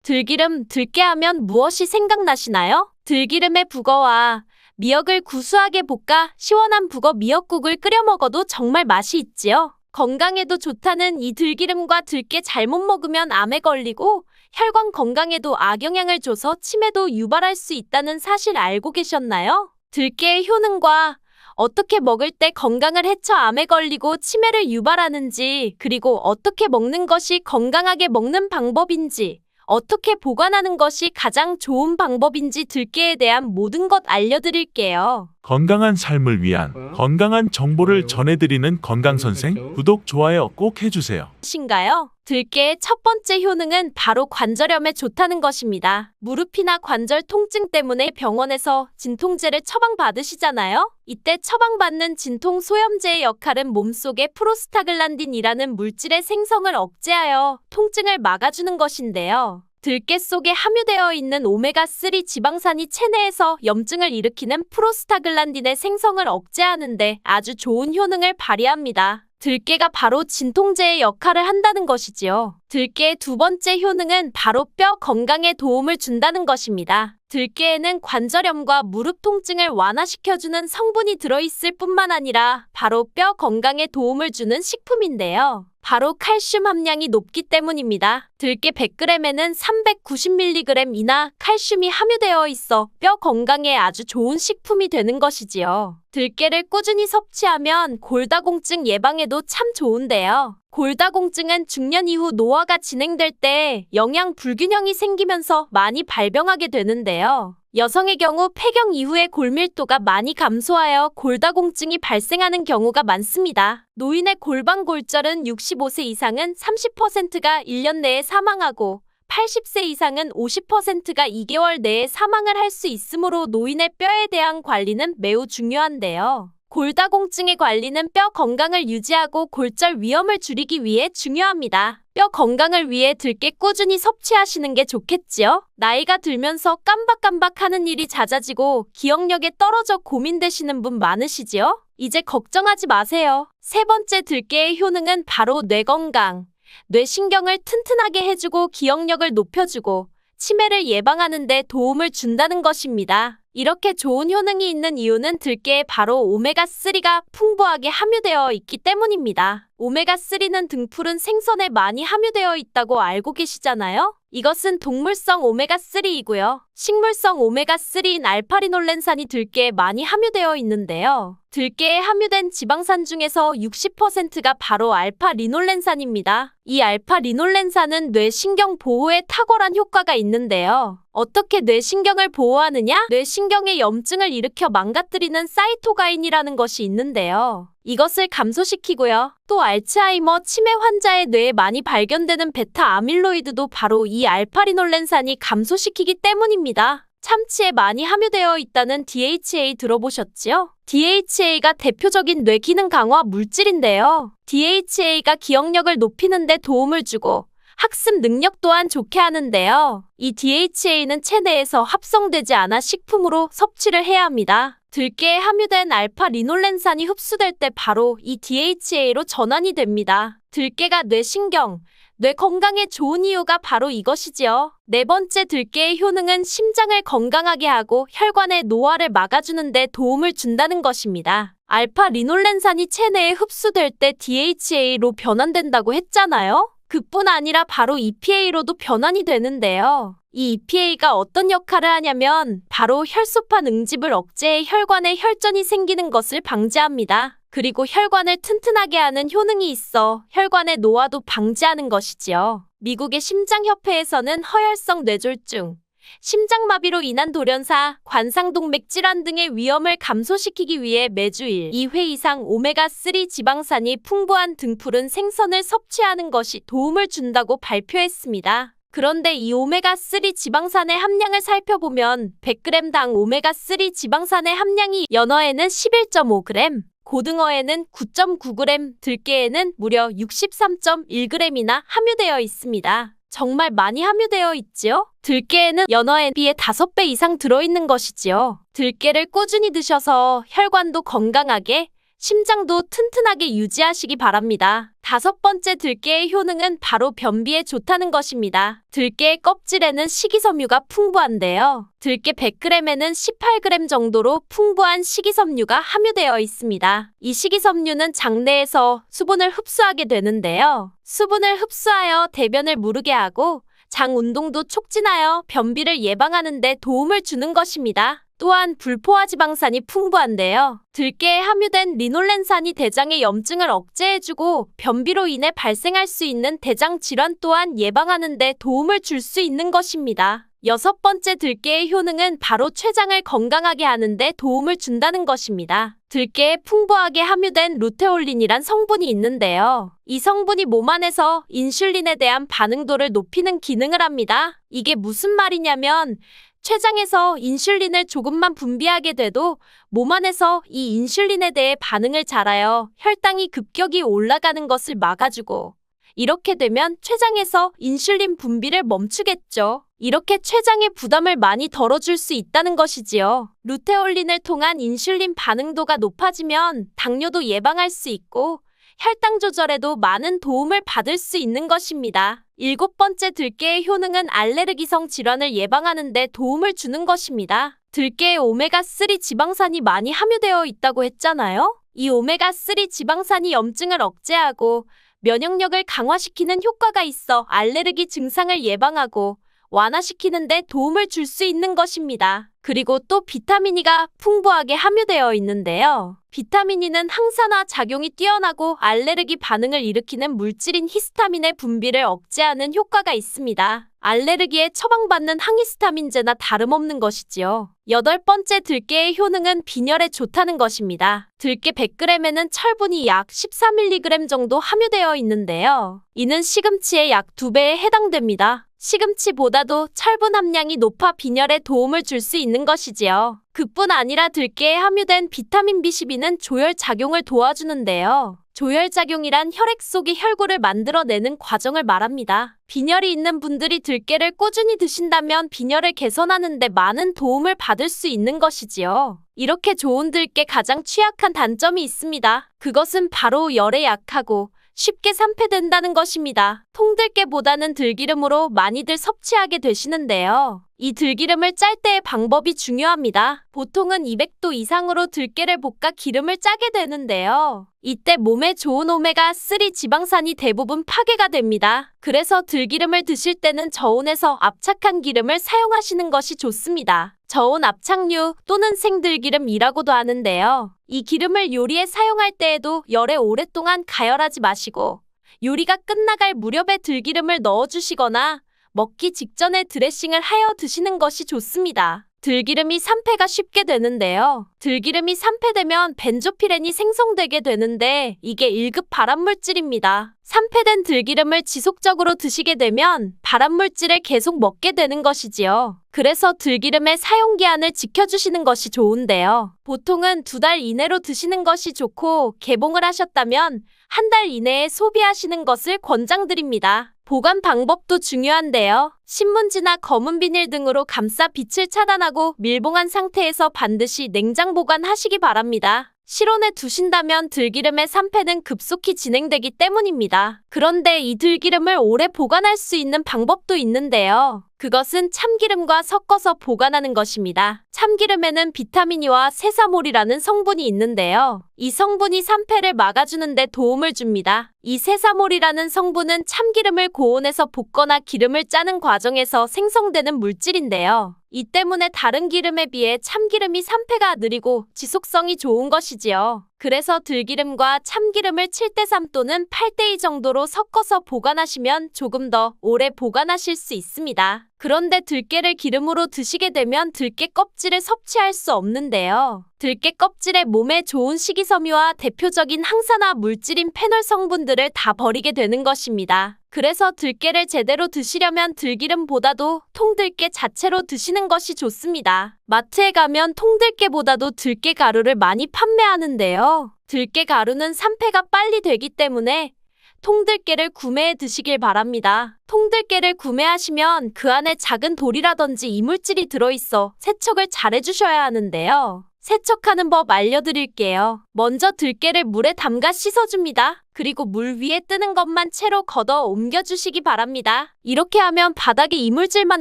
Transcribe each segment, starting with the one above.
들기름, 들깨하면 무엇이 생각나시나요? 들기름에 북어와 미역을 구수하게 볶아 시원한 북어 미역국을 끓여 먹어도 정말 맛이 있지요. 건강에도 좋다는 이 들기름과 들깨 잘못 먹으면 암에 걸리고 혈관 건강에도 악영향을 줘서 치매도 유발할 수 있다는 사실 알고 계셨나요? 들깨의 효능과 어떻게 먹을 때 건강을 해쳐 암에 걸리고 치매를 유발하는지, 그리고 어떻게 먹는 것이 건강하게 먹는 방법인지, 어떻게 보관하는 것이 가장 좋은 방법인지 들깨에 대한 모든 것 알려드릴게요. 건강한 삶을 위한 건강한 정보를 전해드리는 건강선생 구독, 좋아요 꼭 해주세요. 신가요? 들깨의 첫 번째 효능은 바로 관절염에 좋다는 것입니다. 무릎이나 관절 통증 때문에 병원에서 진통제를 처방받으시잖아요? 이때 처방받는 진통 소염제의 역할은 몸속의 프로스타글란딘이라는 물질의 생성을 억제하여 통증을 막아주는 것인데요. 들깨 속에 함유되어 있는 오메가3 지방산이 체내에서 염증을 일으키는 프로스타글란딘의 생성을 억제하는 데 아주 좋은 효능을 발휘합니다. 들깨가 바로 진통제의 역할을 한다는 것이지요. 들깨의 두 번째 효능은 바로 뼈 건강에 도움을 준다는 것입니다. 들깨에는 관절염과 무릎 통증을 완화시켜주는 성분이 들어있을 뿐만 아니라 바로 뼈 건강에 도움을 주는 식품인데요. 바로 칼슘 함량이 높기 때문입니다. 들깨 100g에는 390mg이나 칼슘이 함유되어 있어 뼈 건강에 아주 좋은 식품이 되는 것이지요. 들깨를 꾸준히 섭취하면 골다공증 예방에도 참 좋은데요. 골다공증은 중년 이후 노화가 진행될 때 영양 불균형이 생기면서 많이 발병하게 되는데요. 여성의 경우 폐경 이후에 골밀도가 많이 감소하여 골다공증이 발생하는 경우가 많습니다. 노인의 골반골절은 65세 이상은 30%가 1년 내에 사망하고 80세 이상은 50%가 2개월 내에 사망을 할 수 있으므로 노인의 뼈에 대한 관리는 매우 중요한데요. 골다공증의 관리는 뼈 건강을 유지하고 골절 위험을 줄이기 위해 중요합니다. 뼈 건강을 위해 들깨 꾸준히 섭취하시는 게 좋겠지요? 나이가 들면서 깜박깜박하는 일이 잦아지고 기억력에 떨어져 고민되시는 분 많으시지요? 이제 걱정하지 마세요. 세 번째 들깨의 효능은 바로 뇌 건강. 뇌신경을 튼튼하게 해주고 기억력을 높여주고 치매를 예방하는 데 도움을 준다는 것입니다. 이렇게 좋은 효능이 있는 이유는 들깨에 바로 오메가3가 풍부하게 함유되어 있기 때문입니다. 오메가3는 등푸른 생선에 많이 함유되어 있다고 알고 계시잖아요? 이것은 동물성 오메가3이고요. 식물성 오메가3인 알파리놀렌산이 들깨에 많이 함유되어 있는데요. 들깨에 함유된 지방산 중에서 60%가 바로 알파리놀렌산입니다. 이 알파리놀렌산은 뇌신경 보호에 탁월한 효과가 있는데요. 어떻게 뇌신경을 보호하느냐? 뇌신경의 염증을 일으켜 망가뜨리는 사이토가인이라는 것이 있는데요. 이것을 감소시키고요. 또 알츠하이머 치매 환자의 뇌에 많이 발견되는 베타 아밀로이드도 바로 이 알파리놀렌산이 감소시키기 때문입니다. 참치에 많이 함유되어 있다는 DHA 들어보셨지요? DHA가 대표적인 뇌 기능 강화 물질인데요. DHA가 기억력을 높이는 데 도움을 주고 학습 능력 또한 좋게 하는데요. 이 DHA는 체내에서 합성되지 않아 식품으로 섭취를 해야 합니다. 들깨에 함유된 알파리놀렌산이 흡수될 때 바로 이 DHA로 전환이 됩니다. 들깨가 뇌신경, 뇌 건강에 좋은 이유가 바로 이것이지요. 네 번째 들깨의 효능은 심장을 건강하게 하고 혈관의 노화를 막아주는 데 도움을 준다는 것입니다. 알파리놀렌산이 체내에 흡수될 때 DHA로 변환된다고 했잖아요. 그뿐 아니라 바로 EPA로도 변환이 되는데요. 이 EPA가 어떤 역할을 하냐면 바로 혈소판 응집을 억제해 혈관에 혈전이 생기는 것을 방지합니다. 그리고 혈관을 튼튼하게 하는 효능이 있어 혈관의 노화도 방지하는 것이지요. 미국의 심장협회에서는 허혈성 뇌졸중, 심장마비로 인한 돌연사, 관상동맥 질환 등의 위험을 감소시키기 위해 매주 2회 이상 오메가3 지방산이 풍부한 등푸른 생선을 섭취하는 것이 도움을 준다고 발표했습니다. 그런데 이 오메가3 지방산의 함량을 살펴보면 100g당 오메가3 지방산의 함량이 연어에는 11.5g, 고등어에는 9.9g, 들깨에는 무려 63.1g이나 함유되어 있습니다. 정말 많이 함유되어 있지요? 들깨에는 연어에 비해 5배 이상 들어있는 것이지요. 들깨를 꾸준히 드셔서 혈관도 건강하게, 심장도 튼튼하게 유지하시기 바랍니다. 5번째 들깨의 효능은 바로 변비에 좋다는 것입니다. 들깨의 껍질에는 식이섬유가 풍부한데요. 들깨 100g에는 18g 정도로 풍부한 식이섬유가 함유되어 있습니다. 이 식이섬유는 장내에서 수분을 흡수하게 되는데요. 수분을 흡수하여 대변을 무르게 하고 장 운동도 촉진하여 변비를 예방하는 데 도움을 주는 것입니다. 또한 불포화지방산이 풍부한데요. 들깨에 함유된 리놀렌산이 대장의 염증을 억제해주고 변비로 인해 발생할 수 있는 대장 질환 또한 예방하는 데 도움을 줄 수 있는 것입니다. 6번째 들깨의 효능은 바로 췌장을 건강하게 하는 데 도움을 준다는 것입니다. 들깨에 풍부하게 함유된 루테올린이란 성분이 있는데요. 이 성분이 몸 안에서 인슐린에 대한 반응도를 높이는 기능을 합니다. 이게 무슨 말이냐면 췌장에서 인슐린을 조금만 분비하게 돼도 몸 안에서 이 인슐린에 대해 반응을 잘하여 혈당이 급격히 올라가는 것을 막아주고 이렇게 되면 췌장에서 인슐린 분비를 멈추겠죠. 이렇게 췌장의 부담을 많이 덜어줄 수 있다는 것이지요. 루테올린을 통한 인슐린 반응도가 높아지면 당뇨도 예방할 수 있고 혈당 조절에도 많은 도움을 받을 수 있는 것입니다. 7번째 들깨의 효능은 알레르기성 질환을 예방하는 데 도움을 주는 것입니다. 들깨에 오메가3 지방산이 많이 함유되어 있다고 했잖아요. 이 오메가3 지방산이 염증을 억제하고 면역력을 강화시키는 효과가 있어 알레르기 증상을 예방하고 완화시키는 데 도움을 줄 수 있는 것입니다. 그리고 또 비타민 E가 풍부하게 함유되어 있는데요. 비타민 E는 항산화 작용이 뛰어나고 알레르기 반응을 일으키는 물질인 히스타민의 분비를 억제하는 효과가 있습니다. 알레르기에 처방받는 항히스타민제나 다름없는 것이지요. 8번째 들깨의 효능은 빈혈에 좋다는 것입니다. 들깨 100g에는 철분이 약 14mg 정도 함유되어 있는데요. 이는 시금치의 약 2배에 해당됩니다. 시금치보다도 철분 함량이 높아 빈혈에 도움을 줄 수 있는 것이지요. 그뿐 아니라 들깨에 함유된 비타민 B12는 조혈 작용을 도와주는데요. 조혈 작용이란 혈액 속의 혈구를 만들어내는 과정을 말합니다. 빈혈이 있는 분들이 들깨를 꾸준히 드신다면 빈혈을 개선하는 데 많은 도움을 받을 수 있는 것이지요. 이렇게 좋은 들깨 가장 취약한 단점이 있습니다. 그것은 바로 열에 약하고 쉽게 산패된다는 것입니다. 통들깨보다는 들기름으로 많이들 섭취하게 되시는데요. 이 들기름을 짤 때의 방법이 중요합니다. 보통은 200도 이상으로 들깨를 볶아 기름을 짜게 되는데요. 이때 몸에 좋은 오메가3 지방산이 대부분 파괴가 됩니다. 그래서 들기름을 드실 때는 저온에서 압착한 기름을 사용하시는 것이 좋습니다. 저온 압착유 또는 생들기름이라고도 하는데요. 이 기름을 요리에 사용할 때에도 열에 오랫동안 가열하지 마시고 요리가 끝나갈 무렵에 들기름을 넣어주시거나 먹기 직전에 드레싱을 하여 드시는 것이 좋습니다. 들기름이 산패가 쉽게 되는데요. 들기름이 산패되면 벤조피렌이 생성되게 되는데 이게 1급 발암물질입니다. 산패된 들기름을 지속적으로 드시게 되면 발암물질을 계속 먹게 되는 것이지요. 그래서 들기름의 사용기한을 지켜주시는 것이 좋은데요. 보통은 2달 이내로 드시는 것이 좋고 개봉을 하셨다면 1달 이내에 소비하시는 것을 권장드립니다. 보관 방법도 중요한데요. 신문지나 검은 비닐 등으로 감싸 빛을 차단하고 밀봉한 상태에서 반드시 냉장 보관하시기 바랍니다. 실온에 두신다면 들기름의 산패는 급속히 진행되기 때문입니다. 그런데 이 들기름을 오래 보관할 수 있는 방법도 있는데요. 그것은 참기름과 섞어서 보관하는 것입니다. 참기름에는 비타민이와 세사몰이라는 성분이 있는데요. 이 성분이 산패를 막아주는 데 도움을 줍니다. 이 세사몰이라는 성분은 참기름을 고온에서 볶거나 기름을 짜는 과정에서 생성되는 물질인데요. 이 때문에 다른 기름에 비해 참기름이 산패가 느리고 지속성이 좋은 것이지요. 그래서 들기름과 참기름을 7:3 또는 8:2 정도로 섞어서 보관하시면 조금 더 오래 보관하실 수 있습니다. 그런데 들깨를 기름으로 드시게 되면 들깨 껍질을 섭취할 수 없는데요. 들깨 껍질에 몸에 좋은 식이섬유와 대표적인 항산화 물질인 페놀 성분들을 다 버리게 되는 것입니다. 그래서 들깨를 제대로 드시려면 들기름보다도 통들깨 자체로 드시는 것이 좋습니다. 마트에 가면 통들깨보다도 들깨 가루를 많이 판매하는데요. 들깨 가루는 산패가 빨리 되기 때문에 통들깨를 구매해 드시길 바랍니다. 통들깨를 구매하시면 그 안에 작은 돌이라든지 이물질이 들어있어 세척을 잘 해주셔야 하는데요. 세척하는 법 알려드릴게요. 먼저 들깨를 물에 담가 씻어줍니다. 그리고 물 위에 뜨는 것만 채로 걷어 옮겨주시기 바랍니다. 이렇게 하면 바닥에 이물질만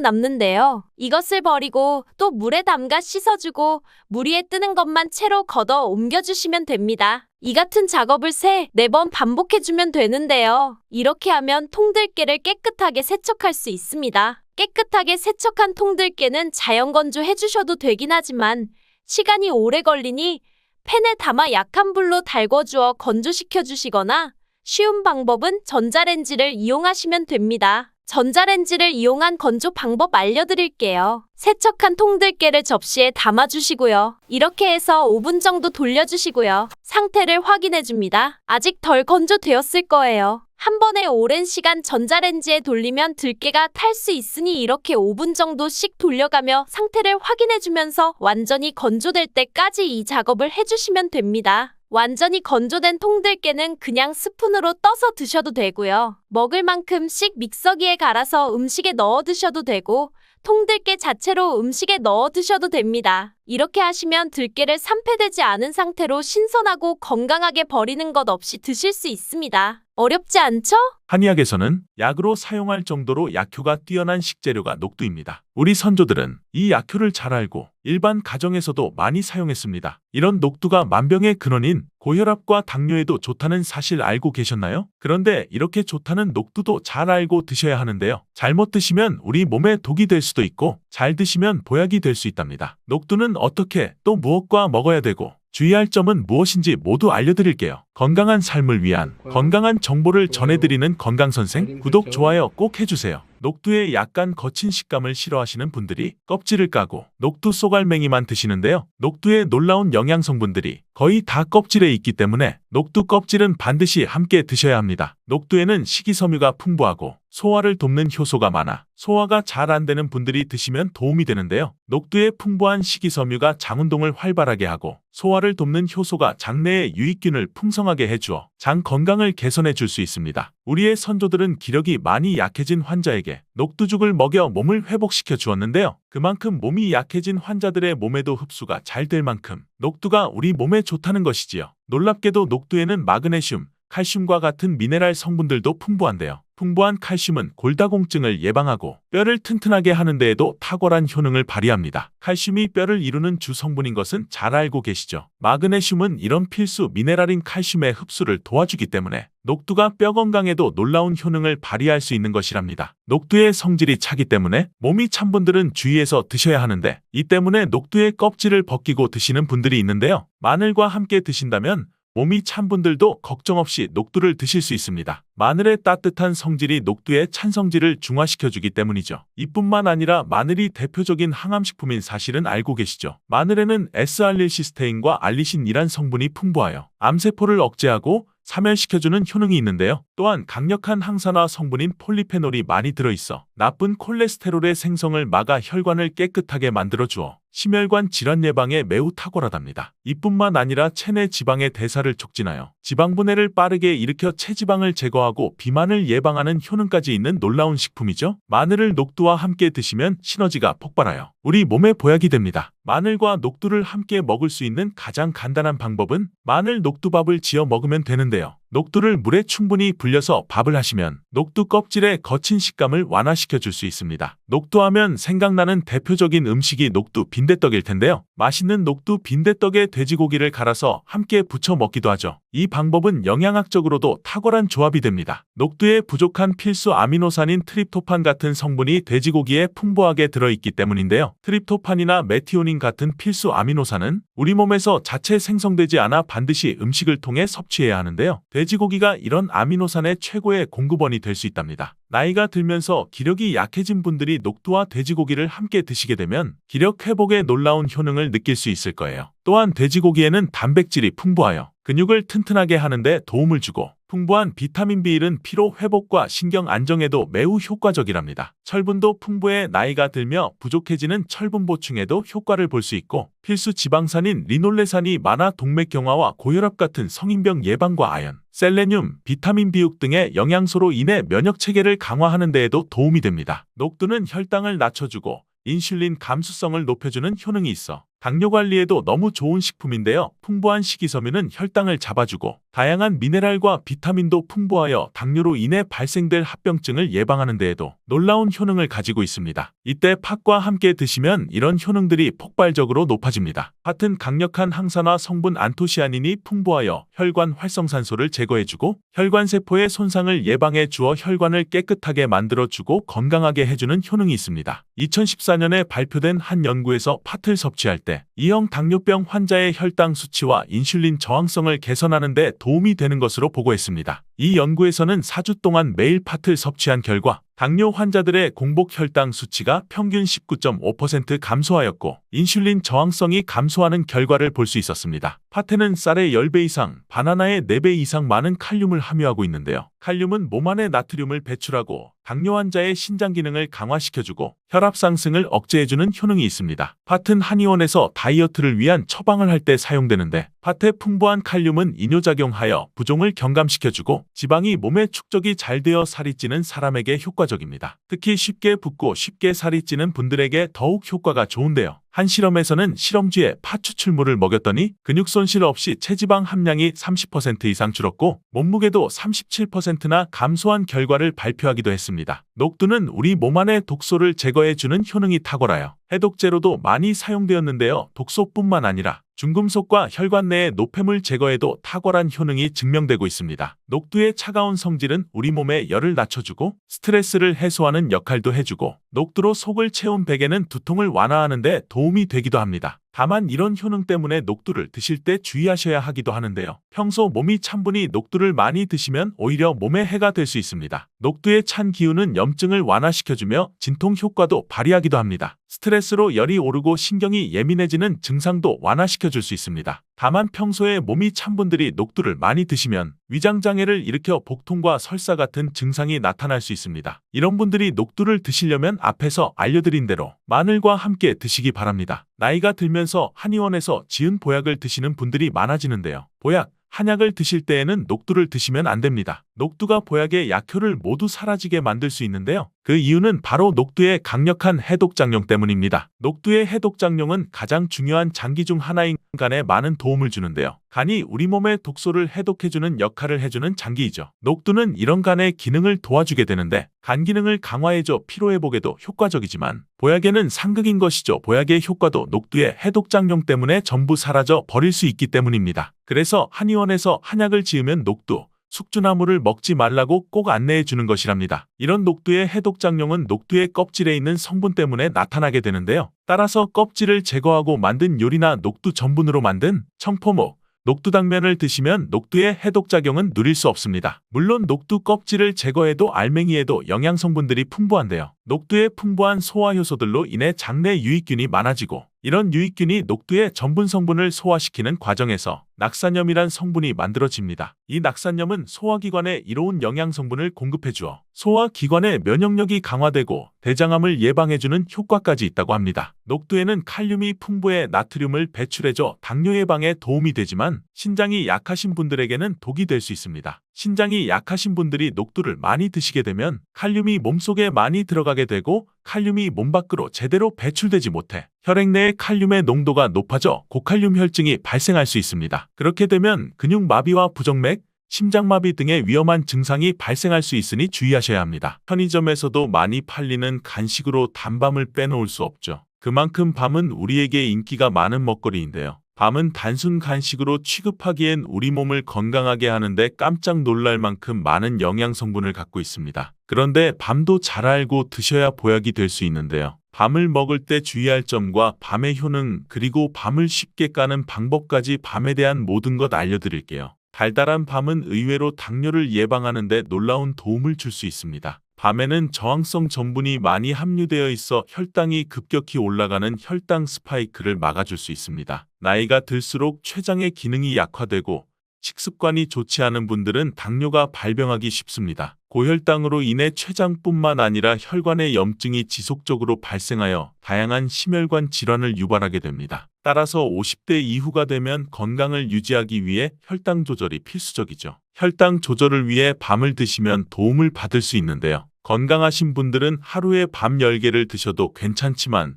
남는데요. 이것을 버리고 또 물에 담가 씻어주고 물 위에 뜨는 것만 채로 걷어 옮겨주시면 됩니다. 이 같은 작업을 3, 4번 반복해주면 되는데요. 이렇게 하면 통들깨를 깨끗하게 세척할 수 있습니다. 깨끗하게 세척한 통들깨는 자연 건조해 주셔도 되긴 하지만 시간이 오래 걸리니 팬에 담아 약한 불로 달궈주어 건조시켜 주시거나 쉬운 방법은 전자레인지를 이용하시면 됩니다. 전자레인지를 이용한 건조 방법 알려드릴게요. 세척한 통들깨를 접시에 담아주시고요. 이렇게 해서 5분 정도 돌려주시고요. 상태를 확인해줍니다. 아직 덜 건조되었을 거예요. 한 번에 오랜 시간 전자레인지에 돌리면 들깨가 탈 수 있으니 이렇게 5분 정도씩 돌려가며 상태를 확인해주면서 완전히 건조될 때까지 이 작업을 해주시면 됩니다. 완전히 건조된 통들깨는 그냥 스푼으로 떠서 드셔도 되고요. 먹을 만큼씩 믹서기에 갈아서 음식에 넣어 드셔도 되고 통들깨 자체로 음식에 넣어 드셔도 됩니다. 이렇게 하시면 들깨를 산패되지 않은 상태로 신선하고 건강하게 버리는 것 없이 드실 수 있습니다. 어렵지 않죠? 한의학에서는 약으로 사용할 정도로 약효가 뛰어난 식재료가 녹두입니다. 우리 선조들은 이 약효를 잘 알고 일반 가정에서도 많이 사용했습니다. 이런 녹두가 만병의 근원인 고혈압과 당뇨에도 좋다는 사실 알고 계셨나요? 그런데 이렇게 좋다는 녹두도 잘 알고 드셔야 하는데요. 잘못 드시면 우리 몸에 독이 될 수도 있고 잘 드시면 보약이 될 수 있답니다. 녹두는 어떻게 또 무엇과 먹어야 되고 주의할 점은 무엇인지 모두 알려드릴게요. 건강한 삶을 위한 건강한 정보를 전해드리는 건강선생 구독, 좋아요 꼭 해주세요. 녹두의 약간 거친 식감을 싫어하시는 분들이 껍질을 까고 녹두 쏘갈맹이만 드시는데요. 녹두의 놀라운 영양 성분들이 거의 다 껍질에 있기 때문에 녹두 껍질은 반드시 함께 드셔야 합니다. 녹두에는 식이섬유가 풍부하고 소화를 돕는 효소가 많아 소화가 잘 안 되는 분들이 드시면 도움이 되는데요. 녹두의 풍부한 식이섬유가 장 운동을 활발하게 하고 소화를 돕는 효소가 장내의 유익균을 풍성하게 해주어 장 건강을 개선해 줄 수 있습니다. 우리의 선조들은 기력이 많이 약해진 환자에게 녹두죽을 먹여 몸을 회복시켜 주었는데요. 그만큼 몸이 약해진 환자들의 몸에도 흡수가 잘 될 만큼 녹두가 우리 몸에 좋다는 것이지요. 놀랍게도 녹두에는 마그네슘, 칼슘과 같은 미네랄 성분들도 풍부한데요. 풍부한 칼슘은 골다공증을 예방하고 뼈를 튼튼하게 하는 데에도 탁월한 효능을 발휘합니다. 칼슘이 뼈를 이루는 주 성분인 것은 잘 알고 계시죠? 마그네슘은 이런 필수 미네랄인 칼슘의 흡수를 도와주기 때문에 녹두가 뼈 건강에도 놀라운 효능을 발휘할 수 있는 것이랍니다. 녹두의 성질이 차기 때문에 몸이 찬 분들은 주의해서 드셔야 하는데 이 때문에 녹두의 껍질을 벗기고 드시는 분들이 있는데요. 마늘과 함께 드신다면 몸이 찬 분들도 걱정 없이 녹두를 드실 수 있습니다. 마늘의 따뜻한 성질이 녹두의 찬 성질을 중화시켜주기 때문이죠. 이뿐만 아니라 마늘이 대표적인 항암식품인 사실은 알고 계시죠? 마늘에는 S알릴시스테인과 알리신이란 성분이 풍부하여 암세포를 억제하고 사멸시켜주는 효능이 있는데요. 또한 강력한 항산화 성분인 폴리페놀이 많이 들어있어 나쁜 콜레스테롤의 생성을 막아 혈관을 깨끗하게 만들어주어 심혈관 질환 예방에 매우 탁월하답니다. 이뿐만 아니라 체내 지방의 대사를 촉진하여 지방분해를 빠르게 일으켜 체지방을 제거하고 비만을 예방하는 효능까지 있는 놀라운 식품이죠. 마늘을 녹두와 함께 드시면 시너지가 폭발하여 우리 몸에 보약이 됩니다. 마늘과 녹두를 함께 먹을 수 있는 가장 간단한 방법은 마늘 녹두밥을 지어 먹으면 되는데요. 녹두를 물에 충분히 불려서 밥을 하시면 녹두 껍질의 거친 식감을 완화시켜 줄 수 있습니다. 녹두하면 생각나는 대표적인 음식이 녹두 빈대떡일 텐데요. 맛있는 녹두 빈대떡에 돼지고기를 갈아서 함께 부쳐 먹기도 하죠. 이 방법은 영양학적으로도 탁월한 조합이 됩니다. 녹두에 부족한 필수 아미노산인 트립토판 같은 성분이 돼지고기에 풍부하게 들어있기 때문인데요. 트립토판이나 메티오닌 같은 필수 아미노산은 우리 몸에서 자체 생성되지 않아 반드시 음식을 통해 섭취해야 하는데요. 돼지고기가 이런 아미노산의 최고의 공급원이 될 수 있답니다. 나이가 들면서 기력이 약해진 분들이 녹두와 돼지고기를 함께 드시게 되면 기력 회복에 놀라운 효능을 느낄 수 있을 거예요. 또한 돼지고기에는 단백질이 풍부하여 근육을 튼튼하게 하는데 도움을 주고 풍부한 비타민 B1은 피로 회복과 신경 안정에도 매우 효과적이랍니다. 철분도 풍부해 나이가 들며 부족해지는 철분 보충에도 효과를 볼 수 있고 필수 지방산인 리놀레산이 많아 동맥 경화와 고혈압 같은 성인병 예방과 아연, 셀레늄, 비타민 B6 등의 영양소로 인해 면역 체계를 강화하는 데에도 도움이 됩니다. 녹두는 혈당을 낮춰주고 인슐린 감수성을 높여주는 효능이 있어 당뇨 관리에도 너무 좋은 식품인데요. 풍부한 식이섬유는 혈당을 잡아주고 다양한 미네랄과 비타민도 풍부하여 당뇨로 인해 발생될 합병증을 예방하는 데에도 놀라운 효능을 가지고 있습니다. 이때 팥과 함께 드시면 이런 효능들이 폭발적으로 높아집니다. 팥은 강력한 항산화 성분 안토시아닌이 풍부하여 혈관 활성산소를 제거해주고 혈관세포의 손상을 예방해 주어 혈관을 깨끗하게 만들어주고 건강하게 해주는 효능이 있습니다. 2014년에 발표된 한 연구에서 팥을 섭취할 때 E형 당뇨병 환자의 혈당 수치와 인슐린 저항성을 개선하는 데 도움이 되는 것으로 보고했습니다. 이 연구에서는 4주 동안 매일 팥을 섭취한 결과 당뇨 환자들의 공복 혈당 수치가 평균 19.5% 감소하였고 인슐린 저항성이 감소하는 결과를 볼 수 있었습니다. 팥에는 쌀의 10배 이상, 바나나의 4배 이상 많은 칼륨을 함유하고 있는데요. 칼륨은 몸 안에 나트륨을 배출하고 당뇨 환자의 신장 기능을 강화시켜주고 혈압 상승을 억제해주는 효능이 있습니다. 팥은 한의원에서 다이어트를 위한 처방을 할 때 사용되는데 팥의 풍부한 칼륨은 이뇨작용하여 부종을 경감시켜주고 지방이 몸에 축적이 잘 되어 살이 찌는 사람에게 효과적입니다. 특히 쉽게 붓고 쉽게 살이 찌는 분들에게 더욱 효과가 좋은데요. 한 실험에서는 실험쥐에 팥 추출물을 먹였더니 근육 손실 없이 체지방 함량이 30% 이상 줄었고 몸무게도 37%나 감소한 결과를 발표하기도 했습니다. 녹두는 우리 몸 안의 독소를 제거해주는 효능이 탁월하여 해독제로도 많이 사용되었는데요. 독소뿐만 아니라 중금속과 혈관 내의 노폐물 제거에도 탁월한 효능이 증명되고 있습니다. 녹두의 차가운 성질은 우리 몸의 열을 낮춰주고 스트레스를 해소하는 역할도 해주고 녹두로 속을 채운 베개는 두통을 완화하는 데 도움이 되기도 합니다. 다만 이런 효능 때문에 녹두를 드실 때 주의하셔야 하기도 하는데요. 평소 몸이 찬 분이 녹두를 많이 드시면 오히려 몸에 해가 될 수 있습니다. 녹두의 찬 기운은 염증을 완화시켜주며 진통 효과도 발휘하기도 합니다. 스트레스로 열이 오르고 신경이 예민해지는 증상도 완화시켜줄 수 있습니다. 다만 평소에 몸이 찬 분들이 녹두를 많이 드시면 위장장애를 일으켜 복통과 설사 같은 증상이 나타날 수 있습니다. 이런 분들이 녹두를 드시려면 앞에서 알려드린 대로 마늘과 함께 드시기 바랍니다. 나이가 들면서 한의원에서 지은 보약을 드시는 분들이 많아지는데요. 보약, 한약을 드실 때에는 녹두를 드시면 안 됩니다. 녹두가 보약의 약효를 모두 사라지게 만들 수 있는데요. 그 이유는 바로 녹두의 강력한 해독작용 때문입니다. 녹두의 해독작용은 가장 중요한 장기 중 하나인 간에 많은 도움을 주는데요. 간이 우리 몸의 독소를 해독해주는 역할을 해주는 장기이죠. 녹두는 이런 간의 기능을 도와주게 되는데 간 기능을 강화해줘 피로회복에도 효과적이지만 보약에는 상극인 것이죠. 보약의 효과도 녹두의 해독작용 때문에 전부 사라져 버릴 수 있기 때문입니다. 그래서 한의원에서 한약을 지으면 녹두, 숙주나물을 먹지 말라고 꼭 안내해 주는 것이랍니다. 이런 녹두의 해독작용은 녹두의 껍질에 있는 성분 때문에 나타나게 되는데요. 따라서 껍질을 제거하고 만든 요리나 녹두 전분으로 만든 청포묵, 녹두당면을 드시면 녹두의 해독작용은 누릴 수 없습니다. 물론 녹두 껍질을 제거해도 알맹이에도 영양성분들이 풍부한데요. 녹두의 풍부한 소화효소들로 인해 장내 유익균이 많아지고 이런 유익균이 녹두의 전분 성분을 소화시키는 과정에서 낙산염이란 성분이 만들어집니다. 이 낙산염은 소화기관에 이로운 영양성분을 공급해주어 소화기관의 면역력이 강화되고 대장암을 예방해주는 효과까지 있다고 합니다. 녹두에는 칼륨이 풍부해 나트륨을 배출해줘 당뇨 예방에 도움이 되지만 신장이 약하신 분들에게는 독이 될 수 있습니다. 신장이 약하신 분들이 녹두를 많이 드시게 되면 칼륨이 몸속에 많이 들어가게 되고 칼륨이 몸 밖으로 제대로 배출되지 못해 혈액 내의 칼륨의 농도가 높아져 고칼륨 혈증이 발생할 수 있습니다. 그렇게 되면 근육마비와 부정맥, 심장마비 등의 위험한 증상이 발생할 수 있으니 주의하셔야 합니다. 편의점에서도 많이 팔리는 간식으로 단밤을 빼놓을 수 없죠. 그만큼 밤은 우리에게 인기가 많은 먹거리인데요. 밤은 단순 간식으로 취급하기엔 우리 몸을 건강하게 하는데 깜짝 놀랄 만큼 많은 영양 성분을 갖고 있습니다. 그런데 밤도 잘 알고 드셔야 보약이 될 수 있는데요. 밤을 먹을 때 주의할 점과 밤의 효능 그리고 밤을 쉽게 까는 방법까지 밤에 대한 모든 것 알려드릴게요. 달달한 밤은 의외로 당뇨를 예방하는 데 놀라운 도움을 줄 수 있습니다. 밤에는 저항성 전분이 많이 함유되어 있어 혈당이 급격히 올라가는 혈당 스파이크를 막아줄 수 있습니다. 나이가 들수록 췌장의 기능이 약화되고 식습관이 좋지 않은 분들은 당뇨가 발병하기 쉽습니다. 고혈당으로 인해 췌장뿐만 아니라 혈관의 염증이 지속적으로 발생하여 다양한 심혈관 질환을 유발하게 됩니다. 따라서 50대 이후가 되면 건강을 유지하기 위해 혈당 조절이 필수적이죠. 혈당 조절을 위해 밤을 드시면 도움을 받을 수 있는데요. 건강하신 분들은 하루에 밤 10개를 드셔도 괜찮지만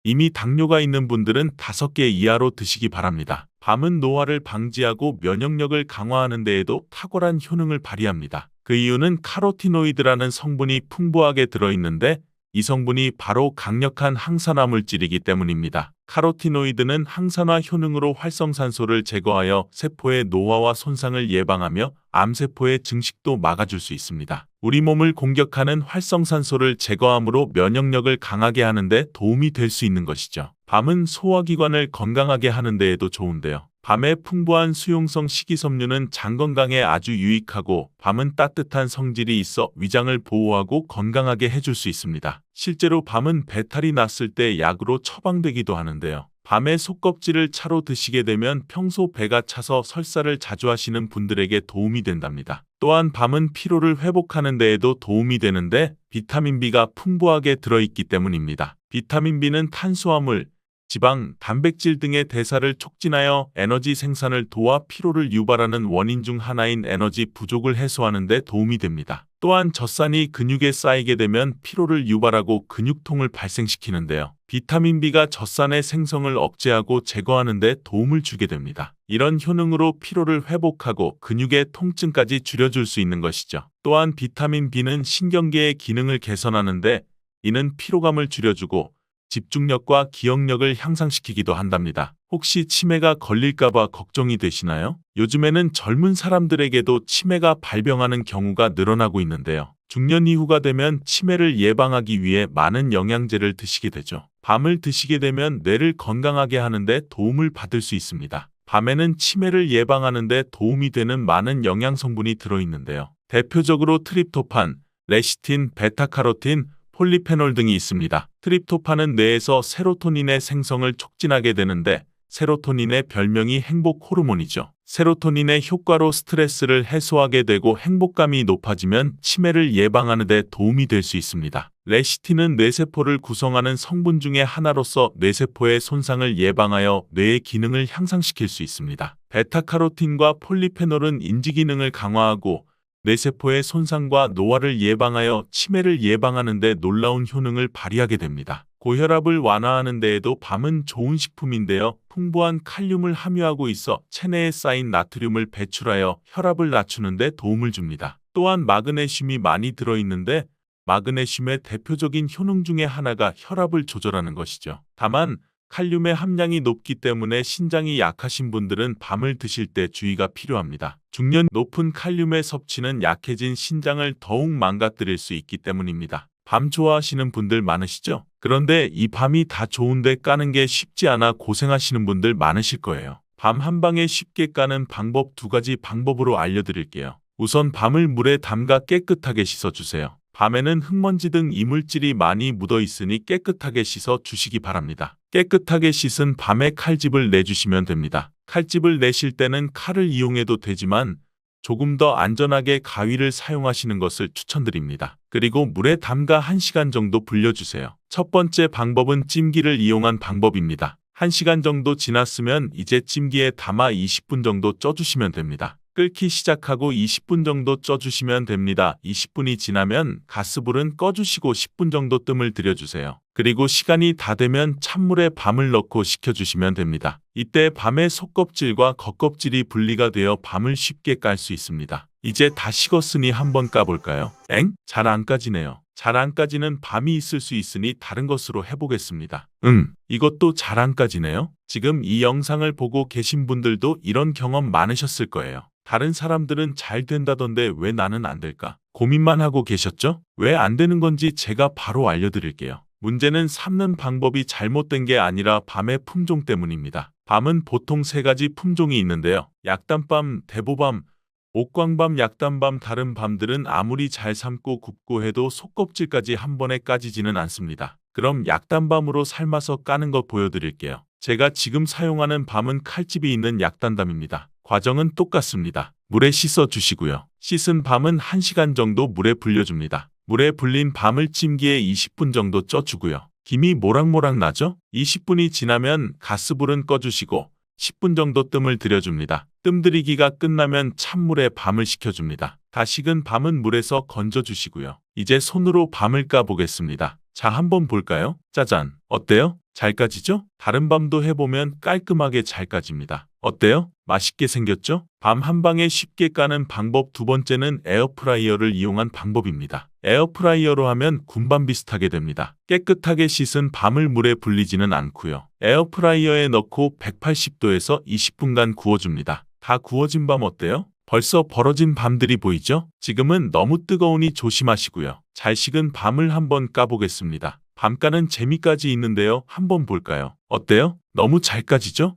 이미 당뇨가 있는 분들은 5개 이하로 드시기 바랍니다. 밤은 노화를 방지하고 면역력을 강화하는 데에도 탁월한 효능을 발휘합니다. 그 이유는 카로티노이드라는 성분이 풍부하게 들어있는데 이 성분이 바로 강력한 항산화 물질이기 때문입니다. 카로티노이드는 항산화 효능으로 활성산소를 제거하여 세포의 노화와 손상을 예방하며 암세포의 증식도 막아줄 수 있습니다. 우리 몸을 공격하는 활성산소를 제거함으로 면역력을 강하게 하는 데 도움이 될 수 있는 것이죠. 밤은 소화기관을 건강하게 하는 데에도 좋은데요. 밤에 풍부한 수용성 식이섬유는 장 건강에 아주 유익하고 밤은 따뜻한 성질이 있어 위장을 보호하고 건강하게 해줄 수 있습니다. 실제로 밤은 배탈이 났을 때 약으로 처방되기도 하는데요. 밤에 속껍질을 차로 드시게 되면 평소 배가 차서 설사를 자주 하시는 분들에게 도움이 된답니다. 또한 밤은 피로를 회복하는 데에도 도움이 되는데 비타민 B가 풍부하게 들어있기 때문입니다. 비타민 B는 탄수화물, 지방, 단백질 등의 대사를 촉진하여 에너지 생산을 도와 피로를 유발하는 원인 중 하나인 에너지 부족을 해소하는 데 도움이 됩니다. 또한 젖산이 근육에 쌓이게 되면 피로를 유발하고 근육통을 발생시키는데요. 비타민 B가 젖산의 생성을 억제하고 제거하는 데 도움을 주게 됩니다. 이런 효능으로 피로를 회복하고 근육의 통증까지 줄여줄 수 있는 것이죠. 또한 비타민 B는 신경계의 기능을 개선하는데 이는 피로감을 줄여주고 집중력과 기억력을 향상시키기도 한답니다. 혹시 치매가 걸릴까봐 걱정이 되시나요? 요즘에는 젊은 사람들에게도 치매가 발병하는 경우가 늘어나고 있는데요. 중년 이후가 되면 치매를 예방하기 위해 많은 영양제를 드시게 되죠. 밤을 드시게 되면 뇌를 건강하게 하는데 도움을 받을 수 있습니다. 밤에는 치매를 예방하는 데 도움이 되는 많은 영양성분이 들어있는데요. 대표적으로 트립토판, 레시틴, 베타카로틴, 폴리페놀 등이 있습니다. 트립토판은 뇌에서 세로토닌의 생성을 촉진하게 되는데 세로토닌의 별명이 행복 호르몬이죠. 세로토닌의 효과로 스트레스를 해소하게 되고 행복감이 높아지면 치매를 예방하는 데 도움이 될 수 있습니다. 레시틴은 뇌세포를 구성하는 성분 중의 하나로서 뇌세포의 손상을 예방하여 뇌의 기능을 향상시킬 수 있습니다. 베타카로틴과 폴리페놀은 인지 기능을 강화하고 뇌세포의 손상과 노화를 예방하여 치매를 예방하는 데 놀라운 효능을 발휘하게 됩니다. 고혈압을 완화하는 데에도 밤은 좋은 식품인데요. 풍부한 칼륨을 함유하고 있어 체내에 쌓인 나트륨을 배출하여 혈압을 낮추는 데 도움을 줍니다. 또한 마그네슘이 많이 들어있는데 마그네슘의 대표적인 효능 중에 하나가 혈압을 조절하는 것이죠. 다만 칼륨의 함량이 높기 때문에 신장이 약하신 분들은 밤을 드실 때 주의가 필요합니다. 중년 높은 칼륨의 섭취는 약해진 신장을 더욱 망가뜨릴 수 있기 때문입니다. 밤 좋아하시는 분들 많으시죠? 그런데 이 밤이 다 좋은데 까는 게 쉽지 않아 고생하시는 분들 많으실 거예요. 밤 한 방에 쉽게 까는 방법 2가지 방법으로 알려드릴게요. 우선 밤을 물에 담가 깨끗하게 씻어주세요. 밤에는 흙먼지 등 이물질이 많이 묻어 있으니 깨끗하게 씻어 주시기 바랍니다. 깨끗하게 씻은 밤에 칼집을 내주시면 됩니다. 칼집을 내실 때는 칼을 이용해도 되지만 조금 더 안전하게 가위를 사용하시는 것을 추천드립니다. 그리고 물에 담가 1시간 정도 불려주세요. 첫 번째 방법은 찜기를 이용한 방법입니다. 1시간 정도 지났으면 이제 찜기에 담아 20분 정도 쪄주시면 됩니다. 끓기 시작하고 20분 정도 쪄주시면 됩니다. 20분이 지나면 가스불은 꺼주시고 10분 정도 뜸을 들여주세요. 그리고 시간이 다 되면 찬물에 밤을 넣고 식혀주시면 됩니다. 이때 밤의 속껍질과 겉껍질이 분리가 되어 밤을 쉽게 깔 수 있습니다. 이제 다 식었으니 한번 까볼까요? 잘 안 까지네요. 잘 안 까지는 밤이 있을 수 있으니 다른 것으로 해보겠습니다. 이것도 잘 안 까지네요. 지금 이 영상을 보고 계신 분들도 이런 경험 많으셨을 거예요. 다른 사람들은 잘 된다던데 왜 나는 안 될까? 고민만 하고 계셨죠? 왜 안 되는 건지 제가 바로 알려드릴게요. 문제는 삶는 방법이 잘못된 게 아니라 밤의 품종 때문입니다. 밤은 보통 3가지 품종이 있는데요. 약단밤, 대보밤, 옥광밤, 약단밤. 다른 밤들은 아무리 잘 삶고 굽고 해도 속껍질까지 한 번에 까지지는 않습니다. 그럼 약단밤으로 삶아서 까는 거 보여드릴게요. 제가 지금 사용하는 밤은 칼집이 있는 약단밤입니다. 과정은 똑같습니다. 물에 씻어 주시고요. 씻은 밤은 1시간 정도 물에 불려줍니다. 물에 불린 밤을 찜기에 20분 정도 쪄주고요. 김이 모락모락 나죠? 20분이 지나면 가스불은 꺼주시고 10분 정도 뜸을 들여줍니다. 뜸 들이기가 끝나면 찬물에 밤을 식혀줍니다. 다 식은 밤은 물에서 건져주시고요. 이제 손으로 밤을 까보겠습니다. 자, 한번 볼까요? 짜잔! 어때요? 잘 까지죠? 다른 밤도 해보면 깔끔하게 잘 까집니다. 어때요? 맛있게 생겼죠? 밤 한 방에 쉽게 까는 방법 두 번째는 에어프라이어를 이용한 방법입니다. 에어프라이어로 하면 군밤 비슷하게 됩니다. 깨끗하게 씻은 밤을 물에 불리지는 않고요. 에어프라이어에 넣고 180도에서 20분간 구워줍니다. 다 구워진 밤 어때요? 벌써 벌어진 밤들이 보이죠? 지금은 너무 뜨거우니 조심하시고요. 잘 식은 밤을 한번 까보겠습니다. 밤 까는 재미까지 있는데요. 한번 볼까요? 어때요? 너무 잘 까지죠?